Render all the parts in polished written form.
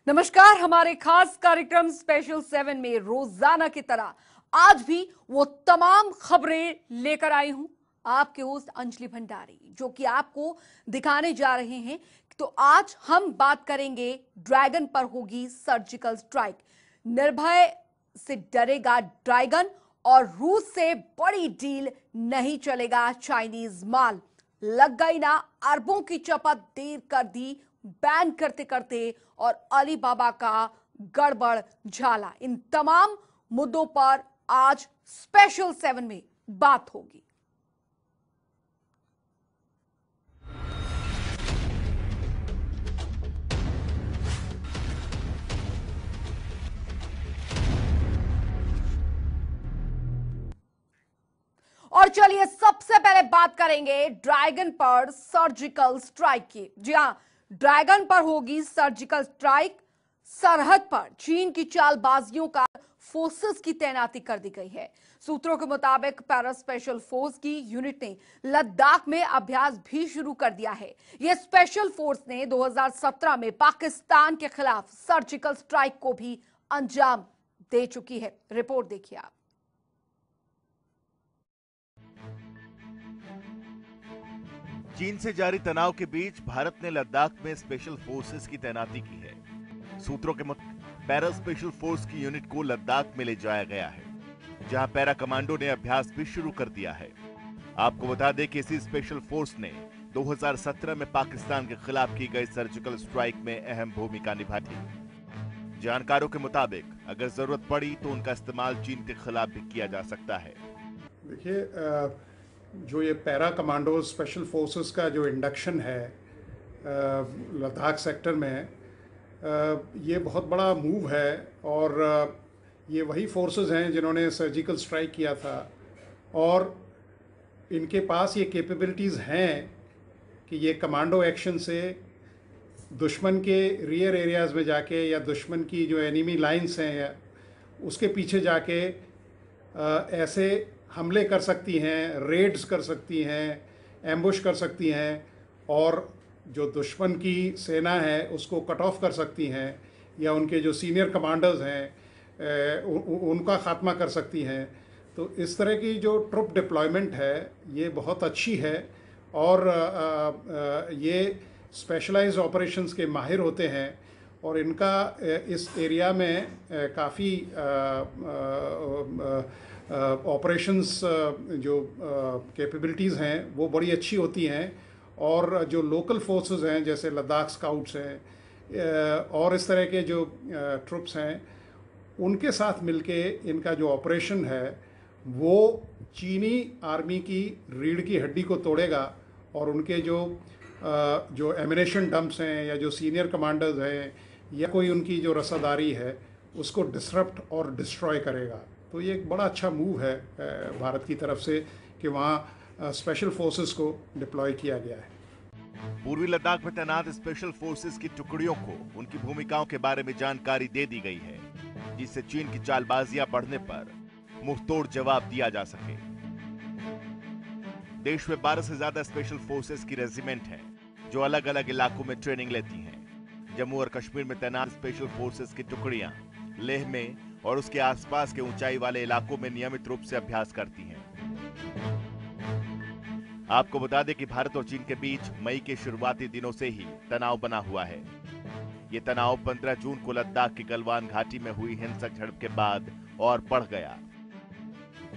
नमस्कार। हमारे खास कार्यक्रम स्पेशल 7 में रोजाना की तरह आज भी वो तमाम खबरें लेकर आई हूं। आपके होस्ट अंजलि भंडारी, जो कि आपको दिखाने जा रहे हैं। तो आज हम बात करेंगे ड्रैगन पर होगी सर्जिकल स्ट्राइक। निर्भय से डरेगा ड्रैगन और रूस से बड़ी डील, नहीं चलेगा चाइनीज माल। लग गई ना अरबों की चपत, देर कर दी बैन करते करते, और अलीबाबा का गड़बड़ झाला। इन तमाम मुद्दों पर आज स्पेशल 7 में बात होगी। और चलिए सबसे पहले बात करेंगे ड्रैगन पर सर्जिकल स्ट्राइक की। जी हां, ड्रैगन पर होगी सर्जिकल स्ट्राइक। सरहद पर चीन की चालबाजियों का फोर्सेस की तैनाती कर दी गई है। सूत्रों के मुताबिक पैरा स्पेशल फोर्स की यूनिट ने लद्दाख में अभ्यास भी शुरू कर दिया है। यह स्पेशल फोर्स ने 2017 में पाकिस्तान के खिलाफ सर्जिकल स्ट्राइक को भी अंजाम दे चुकी है। रिपोर्ट देखिए आप। चीन से जारी तनाव के बीच भारत ने लद्दाख में स्पेशल फोर्सेस की तैनाती की है। सूत्रों के मुताबिक पैरा स्पेशल फोर्स की यूनिट को लद्दाख में ले जाया गया है, जहां पैरा कमांडो ने अभ्यास भी शुरू कर दिया है। आपको बता दें कि इसी स्पेशल फोर्स ने 2017 में पाकिस्तान के खिलाफ की गई सर्जिकल स्ट्राइक में अहम भूमिका निभाई थी। जानकारों के मुताबिक अगर जरूरत पड़ी तो उनका इस्तेमाल चीन के खिलाफ भी किया जा सकता है। देखिए, जो ये पैरा कमांडो स्पेशल फोर्सेस का जो इंडक्शन है लद्दाख सेक्टर में, ये बहुत बड़ा मूव है। और ये वही फोर्सेस हैं जिन्होंने सर्जिकल स्ट्राइक किया था, और इनके पास ये कैपेबिलिटीज़ हैं कि ये कमांडो एक्शन से दुश्मन के रियर एरियाज़ में जाके या दुश्मन की जो एनिमी लाइंस हैं या उसके पीछे जाके ऐसे हमले कर सकती हैं, रेड्स कर सकती हैं, एम्बुश कर सकती हैं, और जो दुश्मन की सेना है उसको कट ऑफ कर सकती हैं, या उनके जो सीनियर कमांडर्स हैं उनका ख़ात्मा कर सकती हैं। तो इस तरह की जो ट्रुप डिप्लॉयमेंट है ये बहुत अच्छी है, और ये स्पेशलाइज्ड ऑपरेशंस के माहिर होते हैं, और इनका इस एरिया में काफ़ी ऑपरेशंस जो कैपेबिलिटीज़ हैं वो बड़ी अच्छी होती हैं। और जो लोकल फोर्सेस हैं जैसे लद्दाख स्काउट्स हैं और इस तरह के जो ट्रुप्स हैं, उनके साथ मिलके इनका जो ऑपरेशन है वो चीनी आर्मी की रीढ़ की हड्डी को तोड़ेगा, और उनके जो एमिनेशन डंप्स हैं या जो सीनियर कमांडर्स हैं या कोई उनकी जो रसादारी है उसको डिसरप्ट और डिस्ट्रॉय करेगा। तो ये एक बड़ा अच्छा मूव है भारत की तरफ से कि वहाँ स्पेशल फोर्सेस को डिप्लॉय किया गया है। पूर्वी लद्दाख में तैनात स्पेशल फोर्सेस की टुकड़ियों को उनकी भूमिकाओं के बारे में जानकारी दे दी गई है, जिससे चीन की चालबाजियां बढ़ने पर मुंहतोड़ जवाब दिया जा सके। देश में 12 से ज्यादा स्पेशल फोर्सेस की रेजिमेंट हैं, जो अलग अलग इलाकों में ट्रेनिंग लेती हैं। जम्मू और कश्मीर में तैनात स्पेशल फोर्सेस की टुकड़ियां लेह में और उसके आसपास के ऊंचाई वाले इलाकों में नियमित रूप से अभ्यास करती हैं। आपको बता दें कि भारत और चीन के बीच मई के शुरुआती दिनों से ही तनाव बना हुआ है। यह तनाव 15 जून को लद्दाख की गलवान घाटी में हुई हिंसक झड़प के बाद और बढ़ गया।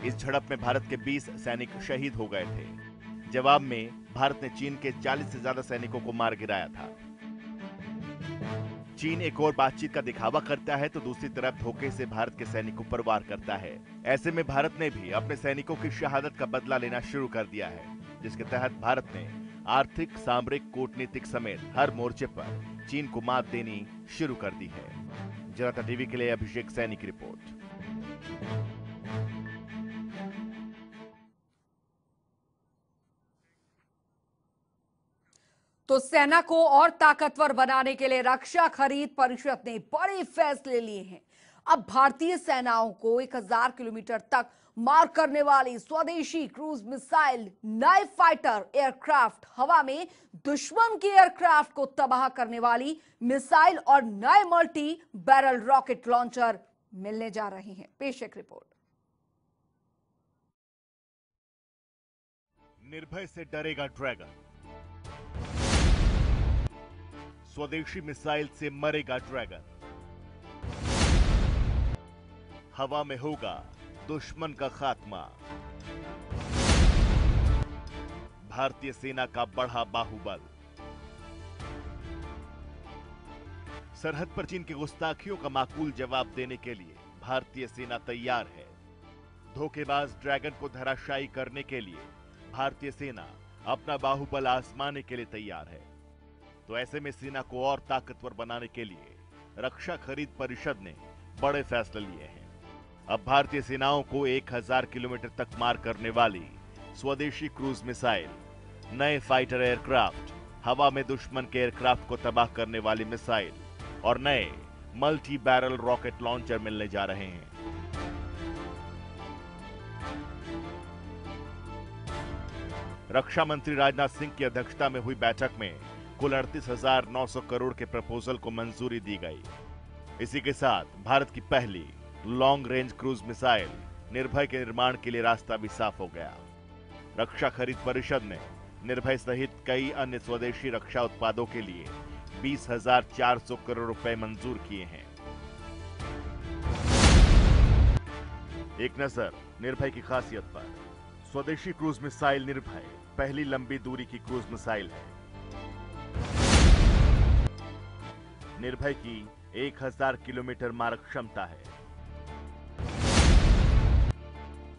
इस झड़प में भारत के 20 सैनिक शहीद हो गए थे। जवाब में भारत ने चीन के 40 से ज्यादा सैनिकों को मार गिराया था। चीन एक और बातचीत का दिखावा करता है तो दूसरी तरफ धोखे से भारत के सैनिकों पर वार करता है। ऐसे में भारत ने भी अपने सैनिकों की शहादत का बदला लेना शुरू कर दिया है, जिसके तहत भारत ने आर्थिक, सामरिक, कूटनीतिक समेत हर मोर्चे पर चीन को मात देनी शुरू कर दी है। जनता टीवी के लिए अभिषेक सैनी की रिपोर्ट। तो सेना को और ताकतवर बनाने के लिए रक्षा खरीद परिषद ने बड़े फैसले लिए हैं। अब भारतीय सेनाओं को 1000 किलोमीटर तक मार करने वाली स्वदेशी क्रूज मिसाइल, नए फाइटर एयरक्राफ्ट, हवा में दुश्मन के एयरक्राफ्ट को तबाह करने वाली मिसाइल और नए मल्टी बैरल रॉकेट लॉन्चर मिलने जा रहे हैं। पेश एक रिपोर्ट। निर्भय से डरेगा ड्रैगन, स्वदेशी मिसाइल से मरेगा ड्रैगन, हवा में होगा दुश्मन का खात्मा, भारतीय सेना का बढ़ा बाहुबल। सरहद पर चीन की गुस्ताखियों का माकूल जवाब देने के लिए भारतीय सेना तैयार है। धोखेबाज ड्रैगन को धराशायी करने के लिए भारतीय सेना अपना बाहुबल आजमाने के लिए तैयार है। तो ऐसे में सेना को और ताकतवर बनाने के लिए रक्षा खरीद परिषद ने बड़े फैसले लिए हैं। अब भारतीय सेनाओं को 1000 किलोमीटर तक मार करने वाली स्वदेशी क्रूज मिसाइल, नए फाइटर एयरक्राफ्ट, हवा में दुश्मन के एयरक्राफ्ट को तबाह करने वाली मिसाइल और नए मल्टी बैरल रॉकेट लॉन्चर मिलने जा रहे हैं। रक्षा मंत्री राजनाथ सिंह की अध्यक्षता में हुई बैठक में कुल 38,900 करोड़ के प्रपोजल को मंजूरी दी गई। इसी के साथ भारत की पहली लॉन्ग रेंज क्रूज मिसाइल निर्भय के निर्माण के लिए रास्ता भी साफ हो गया। रक्षा खरीद परिषद ने निर्भय सहित कई अन्य स्वदेशी रक्षा उत्पादों के लिए 20,400 करोड़ रुपए मंजूर किए हैं। एक नजर निर्भय की खासियत पर। स्वदेशी क्रूज मिसाइल निर्भय पहली लंबी दूरी की क्रूज मिसाइल है। निर्भय की 1000 किलोमीटर मारक क्षमता है।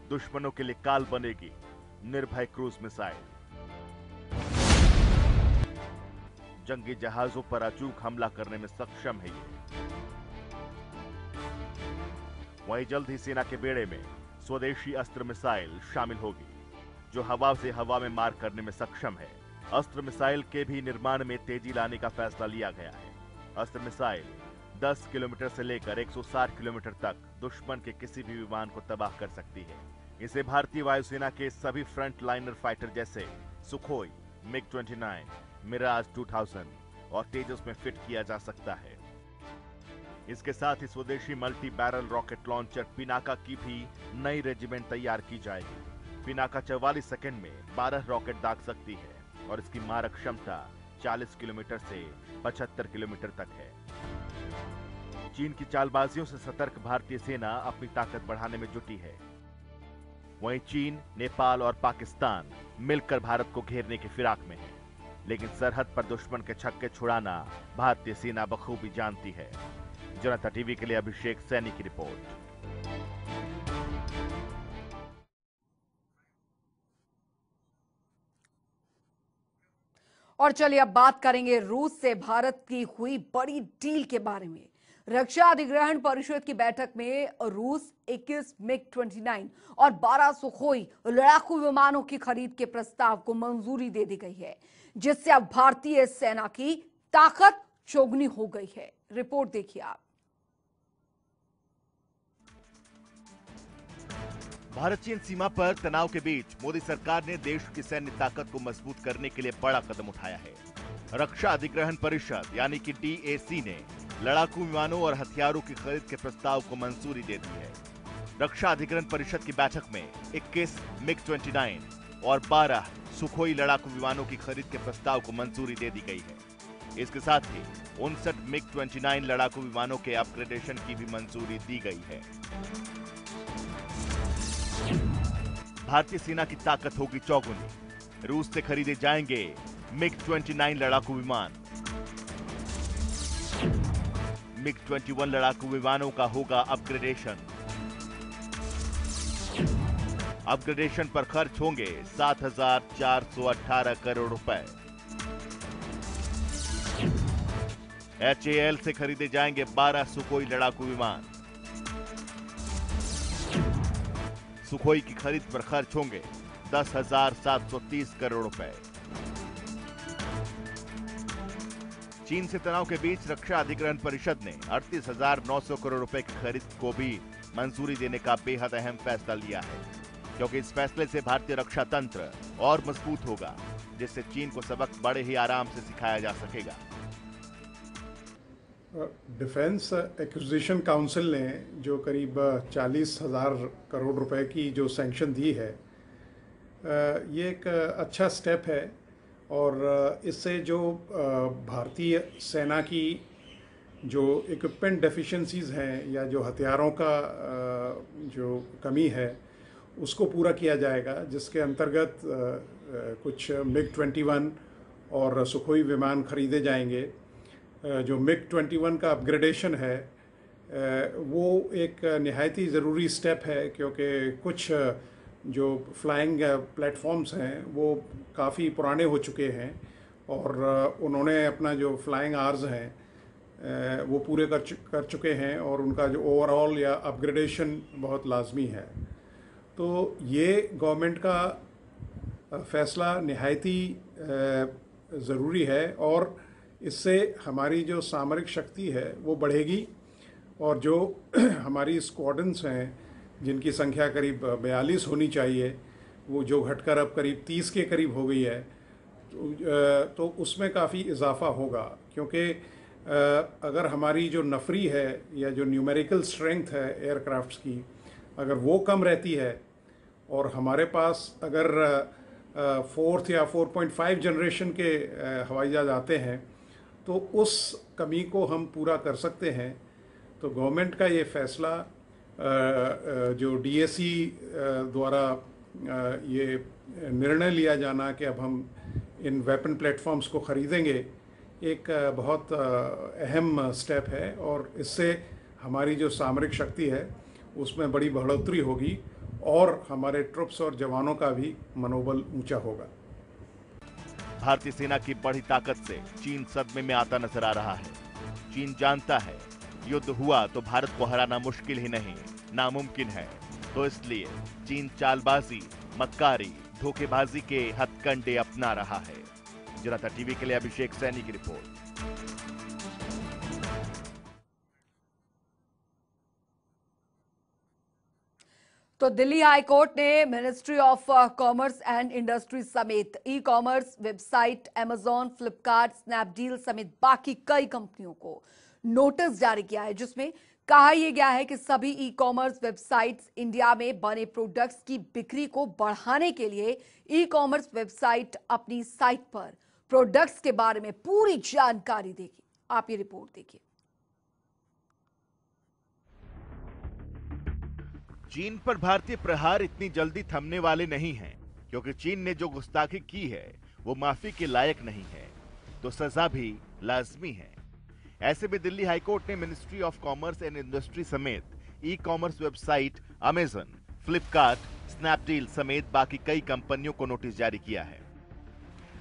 दुश्मनों के लिए काल बनेगी निर्भय क्रूज मिसाइल। जंगी जहाजों पर अचूक हमला करने में सक्षम है ये। वहीं जल्द ही सेना के बेड़े में स्वदेशी अस्त्र मिसाइल शामिल होगी, जो हवा से हवा में मार करने में सक्षम है। अस्त्र मिसाइल के भी निर्माण में तेजी लाने का फैसला लिया गया है। अस्त्र मिसाइल 10 किलोमीटर से लेकर 160 किलोमीटर तक दुश्मन के किसी भी विमान को तबाह कर सकती है। इसे भारतीय वायुसेना के सभी फ्रंट लाइनर फाइटर जैसे सुखोई, मिग-29, मिराज 2000 और तेजस में फिट किया जा सकता है। इसके साथ ही स्वदेशी multi barrel rocket launcher Pinaka की भी नई रेजिमेंट तैयार की जाएगी। पिनाका 44 सेकंड में 12 रॉकेट दाग सकती है और इसकी मारक क्षमता 40 किलोमीटर से 75 किलोमीटर तक है। चीन की चालबाजियों से सतर्क भारतीय सेना अपनी ताकत बढ़ाने में जुटी है। वहीं चीन, नेपाल और पाकिस्तान मिलकर भारत को घेरने की फिराक में है, लेकिन सरहद पर दुश्मन के छक्के छुड़ाना भारतीय सेना बखूबी जानती है। जनता टीवी के लिए अभिषेक सैनी की रिपोर्ट। और चलिए अब बात करेंगे रूस से भारत की हुई बड़ी डील के बारे में। रक्षा अधिग्रहण परिषद की बैठक में रूस 21 मिग-29 और 12 सुखोई लड़ाकू विमानों की खरीद के प्रस्ताव को मंजूरी दे दी गई है, जिससे अब भारतीय सेना की ताकत चौगुनी हो गई है। रिपोर्ट देखिए आप। भारत चीन सीमा पर तनाव के बीच मोदी सरकार ने देश की सैन्य ताकत को मजबूत करने के लिए बड़ा कदम उठाया है। रक्षा अधिग्रहण परिषद यानी कि DAC ने लड़ाकू विमानों और हथियारों की खरीद के प्रस्ताव को मंजूरी दे दी है। रक्षा अधिग्रहण परिषद की बैठक में 21 मिग-29 और 12 सुखोई लड़ाकू विमानों की खरीद के प्रस्ताव को मंजूरी दे दी गई है। इसके साथ ही 59 मिग-29 लड़ाकू विमानों के अपग्रेडेशन की भी मंजूरी दी गई है। भारतीय सेना की ताकत होगी चौगुनी। रूस से खरीदे जाएंगे मिग-29 लड़ाकू विमान। मिग-21 लड़ाकू विमानों का होगा अपग्रेडेशन। अपग्रेडेशन पर खर्च होंगे 7,418 करोड़ रुपए। HAL से खरीदे जाएंगे 12 सुखोई लड़ाकू विमान। सुखोई की खरीद पर खर्च होंगे 10,730 करोड़ रुपए। चीन से तनाव के बीच रक्षा अधिग्रहण परिषद ने 38,900 करोड़ रुपए की खरीद को भी मंजूरी देने का बेहद अहम फैसला लिया है, क्योंकि इस फैसले से भारतीय रक्षा तंत्र और मजबूत होगा, जिससे चीन को सबक बड़े ही आराम से सिखाया जा सकेगा। डिफेंस एक्विजिशन काउंसिल ने जो करीब 40,000 करोड़ रुपए की जो सैंक्शन दी है, ये एक अच्छा स्टेप है और इससे जो भारतीय सेना की जो इक्विपमेंट डेफिशिएंसीज हैं या जो हथियारों का जो कमी है उसको पूरा किया जाएगा, जिसके अंतर्गत कुछ MiG-21 और सुखोई विमान खरीदे जाएंगे। जो MiG-21 का अपग्रेडेशन है वो एक निहायती ज़रूरी स्टेप है, क्योंकि कुछ जो फ्लाइंग प्लेटफॉर्म्स हैं वो काफ़ी पुराने हो चुके हैं और उन्होंने अपना जो फ्लाइंग आवर्स हैं वो पूरे कर चुके हैं और उनका जो ओवरऑल या अपग्रेडेशन बहुत लाजमी है। तो ये गवर्नमेंट का फैसला निहायती ज़रूरी है और इससे हमारी जो सामरिक शक्ति है वो बढ़ेगी और जो हमारी स्क्वाड्रन्स हैं जिनकी संख्या करीब 42 होनी चाहिए, वो जो घटकर अब करीब 30 के करीब हो गई है, तो उसमें काफ़ी इजाफा होगा। क्योंकि अगर हमारी जो नफरी है या जो न्यूमेरिकल स्ट्रेंथ है एयरक्राफ्ट्स की, अगर वो कम रहती है और हमारे पास अगर 4th या 4.5 जनरेशन के हवाई जहाज आते हैं तो उस कमी को हम पूरा कर सकते हैं। तो गवर्नमेंट का ये फैसला जो DAC द्वारा ये निर्णय लिया जाना कि अब हम इन वेपन प्लेटफॉर्म्स को ख़रीदेंगे, एक बहुत अहम स्टेप है और इससे हमारी जो सामरिक शक्ति है उसमें बड़ी बढ़ोतरी होगी और हमारे ट्रुप्स और जवानों का भी मनोबल ऊंचा होगा। भारतीय सेना की बढ़ी ताकत से चीन सदमे में आता नजर आ रहा है। चीन जानता है युद्ध हुआ तो भारत को हराना मुश्किल ही नहीं, नामुमकिन है। तो इसलिए चीन चालबाजी, मक्कारी, धोखेबाजी के हथकंडे अपना रहा है। जनता टीवी के लिए अभिषेक सैनी की रिपोर्ट। तो दिल्ली हाई कोर्ट ने ministry of commerce and industry समेत e commerce website Amazon, Flipkart, Snapdeal समेत बाकी कई कंपनियों को नोटिस जारी किया है, जिसमें कहा यह गया है कि सभी ई कॉमर्स वेबसाइट्स इंडिया में बने प्रोडक्ट्स की बिक्री को बढ़ाने के लिए ई कॉमर्स वेबसाइट अपनी साइट पर प्रोडक्ट्स के बारे में पूरी जानकारी देगी। आप ये रिपोर्ट देखिए। चीन पर भारतीय प्रहार इतनी जल्दी थमने वाले नहीं हैं, क्योंकि चीन ने जो गुस्ताखी की है वो माफी के लायक नहीं है, तो सजा भी लाजमी है। ऐसे में दिल्ली हाईकोर्ट ने ministry of commerce and industry समेत e commerce website Amazon, Flipkart, Snapdeal समेत बाकी कई कंपनियों को नोटिस जारी किया है,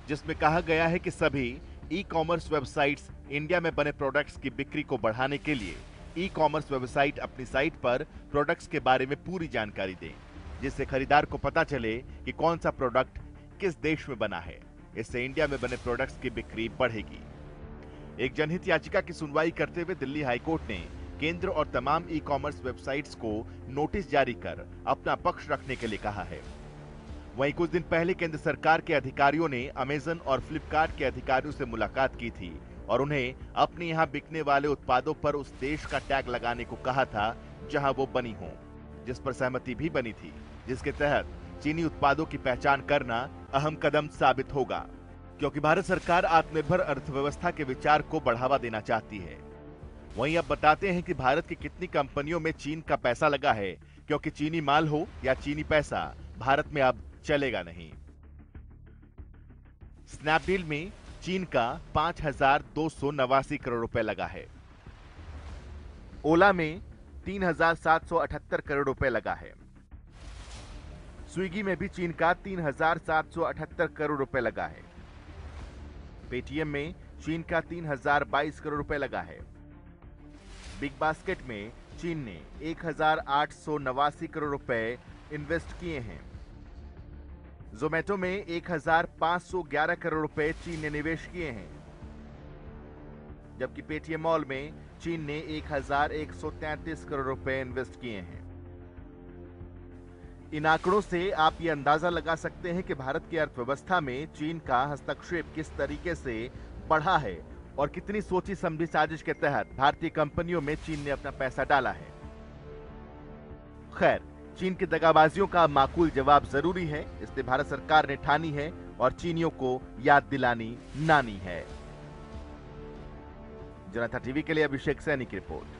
जिसमें कहा गया है कि सभी ई कॉमर्स वेबसाइट्स इंडिया में बने प्रोडक्ट्स की बिक्री को बढ़ाने के लिए ई कॉमर्स वेबसाइट अपनी साइट पर प्रोडक्ट्स के बारे में पूरी जानकारी दें, जिससे खरीदार को पता चले कि कौन सा प्रोडक्ट किस देश में बना है। इससे इंडिया में बने प्रोडक्ट्स की बिक्री बढ़ेगी। एक जनहित याचिका की सुनवाई करते हुए दिल्ली हाईकोर्ट ने केंद्र और तमाम ई कॉमर्स वेबसाइट्स को नोटिस जारी कर अपना पक्ष रखने के लिए कहा है। वहीं कुछ दिन पहले केंद्र सरकार के अधिकारियों ने अमेजन और फ्लिपकार्ट के अधिकारियों से मुलाकात की थी और उन्हें अपने यहां बिकने वाले उत्पादों पर उस देश का टैग लगाने को कहा था जहां वो बनी हो, जिस पर सहमति भी बनी थी, जिसके तहत चीनी उत्पादों की पहचान करना अहम कदम साबित होगा, क्योंकि भारत सरकार आत्मनिर्भर अर्थव्यवस्था के विचार को बढ़ावा देना चाहती है। वहीं अब बताते हैं कि भारत की कितनी कंपनियों में चीन का पैसा लगा है, क्योंकि चीनी माल हो या चीनी पैसा भारत में अब चलेगा नहीं। स्नैपडील में चीन का 5,289 करोड़ रुपए लगा है। ओला में 3,778 करोड़ रुपए लगा है। स्विगी में भी चीन का 3,778 करोड़ रुपए लगा है। पेटीएम में चीन का 3,022 करोड़ रुपए लगा है। बिग बास्केट में चीन ने 1,889 करोड़ रुपए इन्वेस्ट किए हैं। जोमेटो में 1,511 करोड़ रुपए चीन ने निवेश किए हैं। जबकि पेटीएम मॉल में चीन ने 1133 करोड़ रुपए इन्वेस्ट किए हैं। इन आंकड़ों से आप ये अंदाजा लगा सकते हैं कि भारत की अर्थव्यवस्था में चीन का हस्तक्षेप किस तरीके से बढ़ा है और कितनी सोची समझी साजिश के तहत भारतीय कंपनियों में चीन ने अपना पैसा डाला है। खैर, चीन की दगाबाजियों का माकूल जवाब जरूरी है, इसलिए भारत सरकार ने ठानी है और चीनियों को याद दिलानी नानी है। जनता टीवी के लिए अभिषेक सैनी की रिपोर्ट।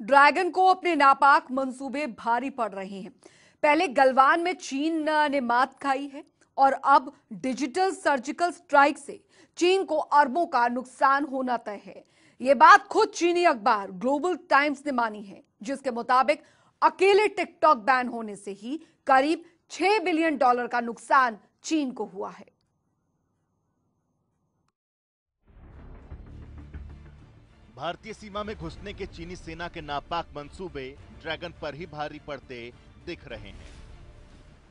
ड्रैगन को अपने नापाक मंसूबे भारी पड़ रहे हैं। पहले गलवान में चीन ने मात खाई है और अब डिजिटल सर्जिकल स्ट्राइक से चीन को अरबों का नुकसान होना तय है। यह बात खुद चीनी अखबार ग्लोबल टाइम्स ने मानी है, जिसके मुताबिक अकेले टिकटॉक बैन होने से ही करीब $6 बिलियन का नुकसान चीन को हुआ है। भारतीय सीमा में घुसने के चीनी सेना के नापाक मंसूबे ड्रैगन पर ही भारी पड़ते दिख रहे हैं।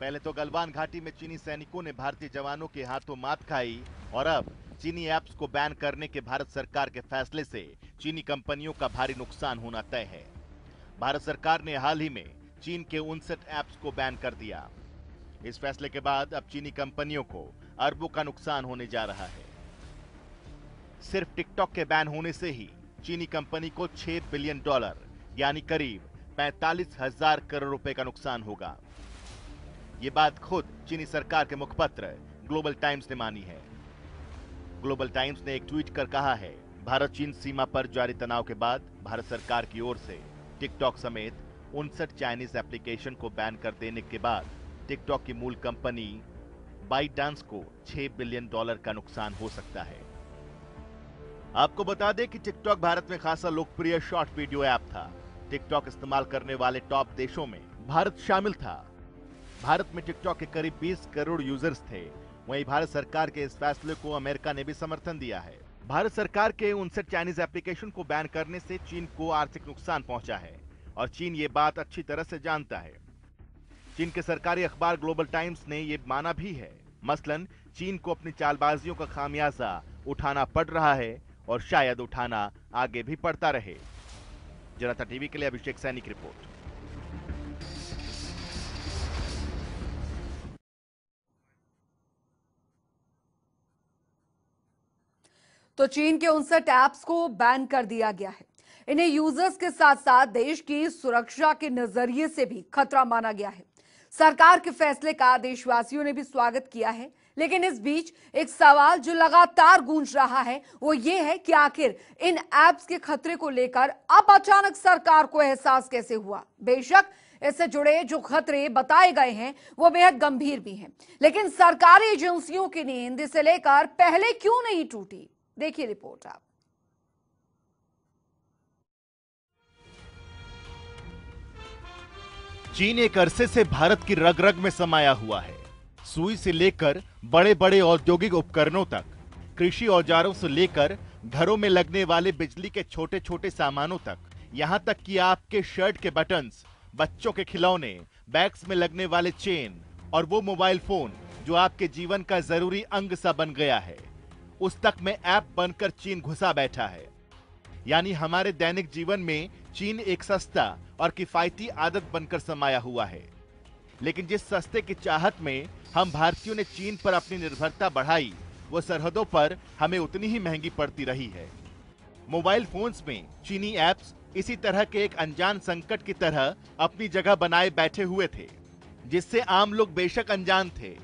पहले तो गलवान घाटी में चीनी सैनिकों ने भारतीय जवानों के हाथों मात खाई और अब चीनी ऐप्स को बैन करने के भारत सरकार के फैसले से चीनी कंपनियों का भारी नुकसान होना तय है। भारत सरकार ने हाल ही में चीन के 59 ऐप्स को बैन कर दिया। इस फैसले के बाद अब चीनी कंपनियों को अरबों का नुकसान होने जा रहा है। सिर्फ टिकटॉक के बैन होने से ही चीनी कंपनी को $6 बिलियन यानी करीब 45,000 करोड़ रुपए का नुकसान होगा। ये बात खुद चीनी सरकार के मुखपत्र ग्लोबल टाइम्स ने मानी है। ग्लोबल टाइम्स ने एक ट्वीट कर कहा है, भारत चीन सीमा पर जारी तनाव के बाद भारत सरकार की ओर से टिकटॉक समेत 59 चाइनीज एप्लीकेशन को बैन कर देने के बाद टिकटॉक की मूल कंपनी बाइटडांस को $6 बिलियन का नुकसान हो सकता है। आपको बता दें कि टिकटॉक भारत में खासा लोकप्रिय शॉर्ट वीडियो ऐप था। टिकटॉक इस्तेमाल करने वाले टॉप देशों में भारत शामिल था। भारत में टिकटॉक के करीब 20 करोड़ यूजर्स थे। वहीं भारत सरकार के इस फैसले को अमेरिका ने भी समर्थन दिया है। भारत सरकार के 59 चाइनीज एप्लीकेशन को बैन करने से चीन को आर्थिक नुकसान पहुंचा है और चीन ये बात अच्छी तरह से जानता है। चीन के सरकारी अखबार ग्लोबल टाइम्स ने ये माना भी है। मसलन चीन को अपनी चालबाजियों का खामियाजा उठाना पड़ रहा है और शायद उठाना आगे भी पड़ता रहे। जनता टीवी के लिए अभिषेक सैनी की रिपोर्ट। तो चीन के 59 ऐप्स को बैन कर दिया गया है। इन्हें यूजर्स के साथ साथ देश की सुरक्षा के नजरिए से भी खतरा माना गया है। सरकार के फैसले का देशवासियों ने भी स्वागत किया है, लेकिन इस बीच एक सवाल जो लगातार गूंज रहा है वो ये है कि आखिर इन ऐप्स के खतरे को लेकर अब अचानक सरकार को एहसास कैसे हुआ। बेशक इससे जुड़े जो खतरे बताए गए हैं वो बेहद गंभीर भी हैं, लेकिन सरकारी एजेंसियों की नींद इसे लेकर पहले क्यों नहीं टूटी? देखिए रिपोर्ट आप। चीन एक अरसे से भारत की रग रग में समाया हुआ है। सुई से लेकर बड़े बड़े औद्योगिक उपकरणों तक, कृषि औजारों से लेकर घरों में लगने वाले बिजली के छोटे छोटे सामानों तक, यहाँ तक कि आपके शर्ट के बटन्स, बच्चों के खिलौने, बैग्स में लगने वाले चेन और वो मोबाइल फोन जो आपके जीवन का जरूरी अंग सा बन गया है, उस तक में ऐप बनकर चीन घुसा बैठा है। यानी हमारे दैनिक जीवन में चीन एक सस्ता और किफायती आदत बनकर समाया हुआ है। लेकिन जिस सस्ते की चाहत में हम भारतीयों ने चीन पर अपनी निर्भरता बढ़ाई, वो सरहदों पर हमें उतनी ही महंगी पड़ती रही है। मोबाइल फोन्स में चीनी ऐप्स इसी तरह के एक अनजान संकट की तरह अपनी जगह बनाए बैठे हुए थे, जिससे आम लोग बेशक अनजान थे,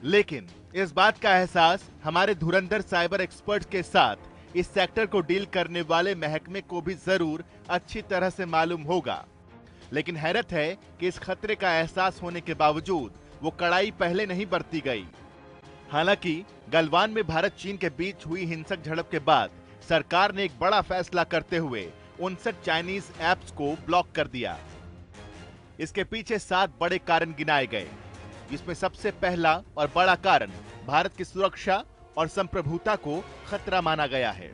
लेकिन इस बात का एहसास हमारे धुरंधर साइबर एक्सपर्ट्स के साथ इस सेक्टर को डील करने वाले महकमे को भी जरूर अच्छी तरह से मालूम होगा। लेकिन हैरत है कि इस खतरे का एहसास होने के बावजूद वो कड़ाई पहले नहीं बरती गई। हालांकि गलवान में भारत चीन के बीच हुई हिंसक झड़प के बाद सरकार ने एक बड़ा फैसला करते हुए 59 चाइनीज ऐप्स को ब्लॉक कर दिया। इसके पीछे 7 बड़े कारण गिनाए गए, जिसमें सबसे पहला और बड़ा कारण भारत की सुरक्षा और संप्रभुता को खतरा माना गया है।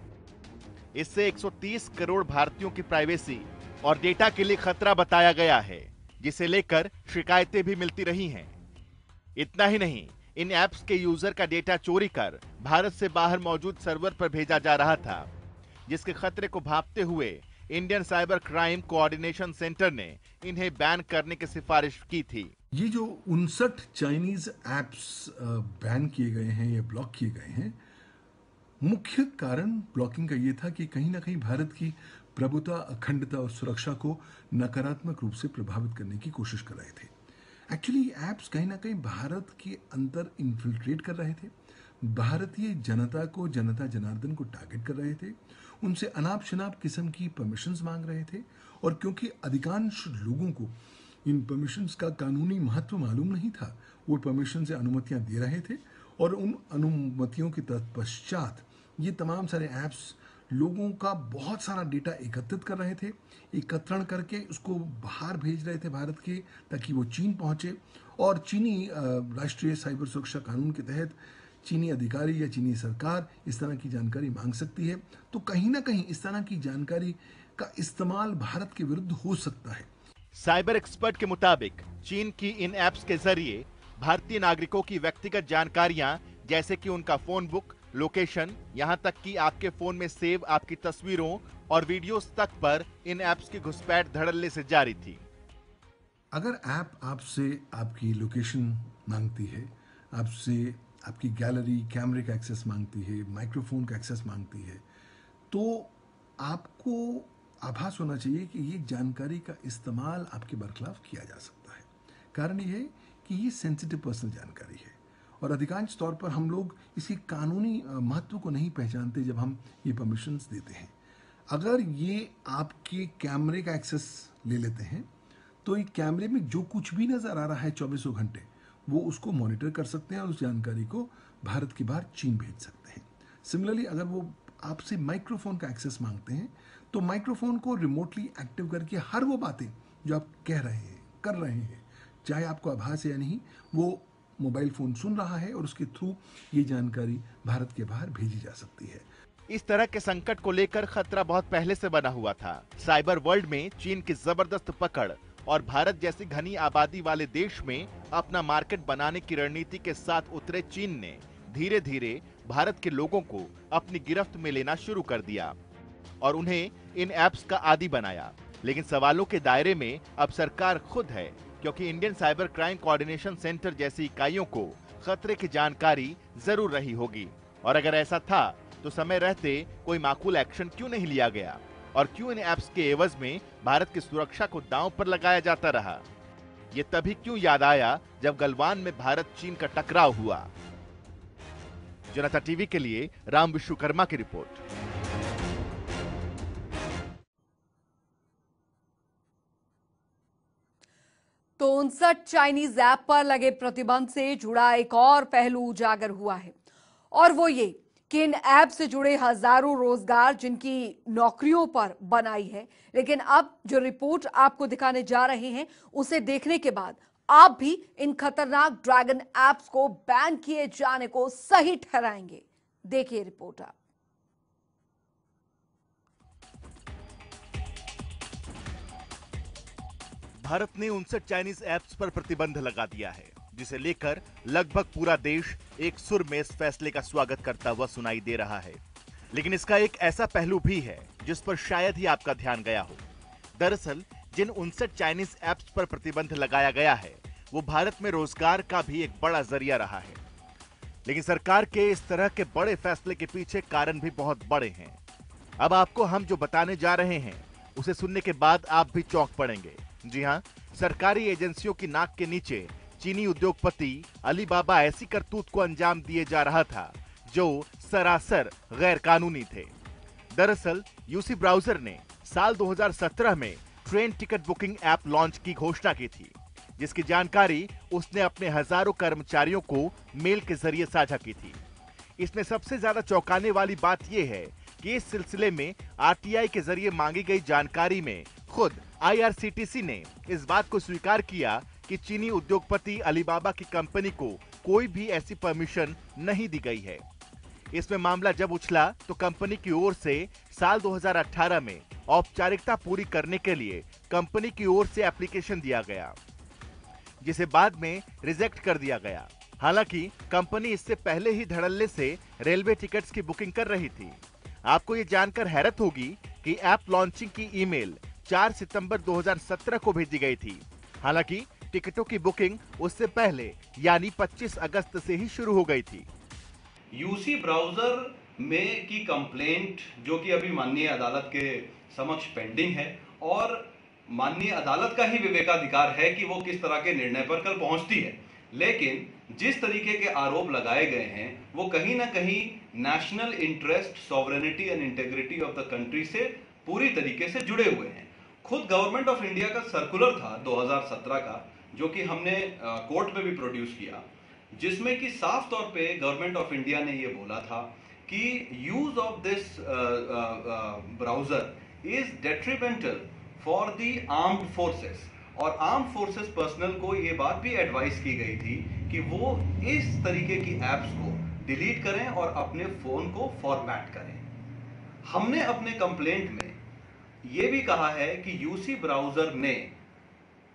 इससे 130 करोड़ भारतीयों की प्राइवेसी और डेटा के लिए खतरा बताया गया है, जिसे लेकर शिकायतें भी मिलती रही हैं। इतना ही नहीं, इन ऐप्स के यूजर का डेटा चोरी कर भारत से बाहर मौजूद सर्वर पर भेजा जा रहा था, जिसके खतरे को भांपते हुए Indian cyber crime coordination centre ने इन्हें बैन करने की सिफारिश की थी। ये जो 59 चाइनीज ऐप्स बैन किए गए हैं या ब्लॉक किए गए हैं, मुख्य कारण ब्लॉकिंग का ये था कि कहीं ना कहीं भारत की प्रभुता, अखंडता और सुरक्षा को नकारात्मक रूप से प्रभावित करने की कोशिश कर रहे थे। एक्चुअली ऐप्स कहीं ना कहीं भारत के अंदर इन्फिल्ट्रेट कर रहे थे, भारतीय जनता को, जनता जनार्दन को टारगेट कर रहे थे, उनसे अनाप शनाप किस्म की परमिशंस मांग रहे थे। और क्योंकि अधिकांश लोगों को इन परमिशंस का कानूनी महत्व मालूम नहीं था, वो परमिशन से अनुमतियां दे रहे थे और उन अनुमतियों के तत्पश्चात ये तमाम सारे ऐप्स लोगों का बहुत सारा डेटा एकत्रित कर रहे थे, एकत्रण करके उसको बाहर भेज रहे थे भारत के, ताकि वो चीन पहुंचे और चीनी राष्ट्रीय साइबर सुरक्षा कानून के तहत चीनी अधिकारी या चीनी सरकार इस तरह की जानकारी मांग सकती है। तो कहीं ना कहीं इस तरह की जानकारी का इस्तेमाल भारत के विरुद्ध हो सकता है। साइबर एक्सपर्ट के मुताबिक चीन की इन ऐप्स के जरिए भारतीय नागरिकों की व्यक्तिगत जानकारियां, जैसे कि उनका फोन बुक, लोकेशन, यहां तक कि आपके फोन में सेव आपकी तस्वीरों और वीडियोस तक पर इन ऐप्स की घुसपैठ धड़ल्ले से जारी थी। अगर ऐप आपसे आपकी लोकेशन मांगती है, आपसे आपकी गैलरी, कैमरे का एक्सेस मांगती है, माइक्रोफोन का एक्सेस मांगती है, तो आपको आभास होना चाहिए कि ये जानकारी का इस्तेमाल आपके बरखिलाफ किया जा सकता है। कारण ये है कि ये सेंसिटिव पर्सनल जानकारी है और अधिकांश तौर पर हम लोग इसी कानूनी महत्व को नहीं पहचानते जब हम ये परमिशंस देते हैं। अगर ये आपके कैमरे का एक्सेस ले लेते हैं तो ये कैमरे में जो कुछ भी नजर आ रहा है 24 घंटे, वो उसको मॉनिटर कर सकते हैं और उस जानकारी को भारत के बाहर चीन भेज सकते हैं। सिमिलरली अगर वो आपसे माइक्रोफोन का एक्सेस मांगते हैं तो माइक्रोफोन को रिमोटली एक्टिव करके हर वो बातें जो आप कह रहे हैं, कर रहे हैं, चाहे आपको आभास है या नहीं, वो मोबाइल फोन सुन रहा है और उसके थ्रू ये जानकारी भारत के बाहर भेजी जा सकती है। इस तरह के संकट को लेकर खतरा बहुत पहले से बना हुआ था। साइबर वर्ल्ड में चीन की जबरदस्त पकड़ और भारत जैसी घनी आबादी वाले देश में अपना मार्केट बनाने की रणनीति के साथ उतरे चीन ने धीरे धीरे भारत के लोगों को अपनी गिरफ्त में लेना शुरू कर दिया और उन्हें इन ऐप्स का आदी बनाया। लेकिन सवालों के दायरे में अब सरकार खुद है, क्योंकि Indian cyber crime coordination centre जैसी इकाइयों को खतरे की जानकारी जरूर रही होगी। और अगर ऐसा था तो समय रहते कोई माकूल एक्शन क्यों नहीं लिया गया और क्यों इन ऐप्स के एवज में भारत की सुरक्षा को दांव पर लगाया जाता रहा? ये तभी क्यों याद आया जब गलवान में भारत चीन का टकराव हुआ। जनता टीवी के लिए राम विश्वकर्मा की रिपोर्ट। तो 59 चाइनीज ऐप पर लगे प्रतिबंध से जुड़ा एक और पहलू उजागर हुआ है और वो ये कि इन ऐप से जुड़े हजारों रोजगार जिनकी नौकरियों पर बनाई है। लेकिन अब जो रिपोर्ट आपको दिखाने जा रहे हैं उसे देखने के बाद आप भी इन खतरनाक ड्रैगन ऐप्स को बैन किए जाने को सही ठहराएंगे। देखिए रिपोर्ट आप। भारत ने 59 चाइनीज ऐप्स पर प्रतिबंध लगा दिया है, जिसे लेकर लगभग पूरा देश एक सुर में इस फैसले का स्वागत करता हुआ सुनाई दे रहा है। लेकिन इसका एक ऐसा पहलू भी है जिस पर शायद ही आपका ध्यान गया हो। दरअसल जिन 59 चाइनीज ऐप्स पर प्रतिबंध लगाया गया है वो भारत में रोजगार का भी एक बड़ा जरिया रहा है। लेकिन सरकार के इस तरह के बड़े फैसले के पीछे कारण भी बहुत बड़े हैं। अब आपको हम जो बताने जा रहे हैं उसे सुनने के बाद आप भी चौंक पड़ेंगे। जी हां, सरकारी एजेंसियों की नाक के नीचे चीनी उद्योगपति अलीबाबा ऐसी करतूत को अंजाम दिए जा रहा था जो सरासर गैर कानूनी थे। दरअसल यूसी ब्राउजर ने साल 2017 में train ticket booking app launch की घोषणा की थी, जिसकी जानकारी उसने अपने हजारों कर्मचारियों को मेल के जरिए साझा की थी। इसमें सबसे ज्यादा चौंकाने वाली बात यह है कि इस सिलसिले में आरटीआई के जरिए मांगी गई जानकारी में खुद आईआरसीटीसी ने इस बात को स्वीकार किया कि चीनी उद्योगपति अलीबाबा की कंपनी को कोई भी ऐसी परमिशन नहीं दी गई है। इसमें मामला जब उछला तो कंपनी की ओर से साल 2018 में औपचारिकता पूरी करने के लिए कंपनी की ओर से एप्लीकेशन दिया गया। जिसे बाद में रिजेक्ट कर दिया गया। हालांकि कंपनी इससे पहले ही धड़ल्ले से रेलवे टिकट्स की बुकिंग कर रही थी। आपको ये जानकर हैरत होगी कि ऐप लॉन्चिंग की ईमेल 4 सितंबर 2017 को भेजी गई थी। हालांकि टिकटों की बुकिंग उससे पहले यानी 25 अगस्त से ही शुरू हो गई थी। यूसी ब्राउजर में की कंप्लेंट जो कि अभी माननीय अदालत के समक्ष पेंडिंग है और माननीय अदालत का ही विवेकाधिकार है कि वो किस तरह के निर्णय पर कल पहुंचती है, लेकिन जिस तरीके के आरोप लगाए गए हैं वो कहीं ना कहीं national interest, sovereignty and integrity of the country से पूरी तरीके से जुड़े हुए हैं। खुद गवर्नमेंट ऑफ इंडिया का सर्कुलर था 2017 का, जो कि हमने कोर्ट में भी प्रोड्यूस किया, जिसमें कि साफ तौर पे गवर्नमेंट ऑफ इंडिया ने ये बोला था कि use of this browser is detrimental for the armed forces, और आर्म्ड फोर्सेस पर्सनल को ये बात भी एडवाइस की गई थी कि वो इस तरीके की एप्स को डिलीट करें और अपने फोन को फॉर्मेट करें। हमने अपने कंप्लेंट में ये भी कहा है कि यूसी ब्राउजर ने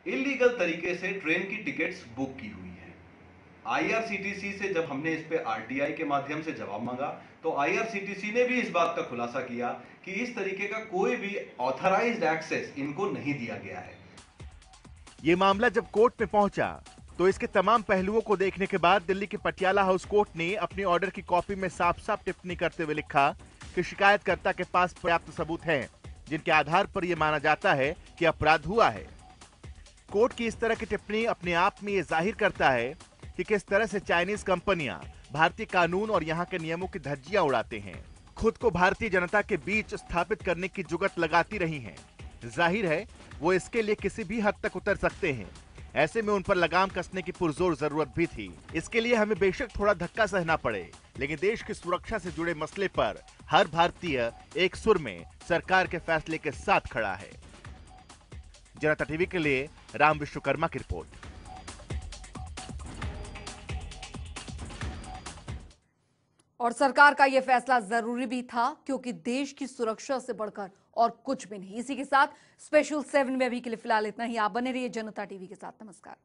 इलीगल तरीके से ट्रेन की टिकट्स बुक की हुई है। आईआरसीटीसी से जब हमने इस पे आरटीआई के माध्यम से जवाब मांगा तो आईआरसीटीसी ने भी इस बात का खुलासा किया कि इस तरीके का कोई भी ऑथराइज्ड एक्सेस इनको नहीं दिया गया है। ये मामला जब कोर्ट में पहुंचा तो इसके तमाम पहलुओं को देखने के बाद दिल्ली के पटियाला हाउस कोर्ट ने अपने ऑर्डर की कॉपी में साफ साफ टिप्पणी करते हुए लिखा कि शिकायतकर्ता के पास पर्याप्त सबूत हैं जिनके आधार पर यह माना जाता है कि अपराध हुआ है। कोर्ट की इस तरह की टिप्पणी अपने आप में यह जाहिर करता है कि किस तरह से चाइनीज कंपनियां भारतीय कानून और यहां के नियमों की धज्जियां उड़ाते हैं, खुद को भारतीय जनता के बीच स्थापित करने की जुगत लगाती रही हैं। जाहिर है वो इसके लिए किसी भी हद तक उतर सकते हैं। ऐसे में उन पर लगाम कसने की पुरजोर जरूरत भी थी। इसके लिए हमें बेशक थोड़ा धक्का सहना पड़े, लेकिन देश की सुरक्षा से जुड़े मसले पर हर भारतीय एक सुर में सरकार के फैसले के साथ खड़ा है। जनता टीवी के लिए राम विश्वकर्मा की रिपोर्ट। और सरकार का यह फैसला जरूरी भी था क्योंकि देश की सुरक्षा से बढ़कर और कुछ भी नहीं। इसी के साथ स्पेशल 7 में अभी के लिए फिलहाल इतना ही। आप बने रहिए जनता टीवी के साथ। नमस्कार।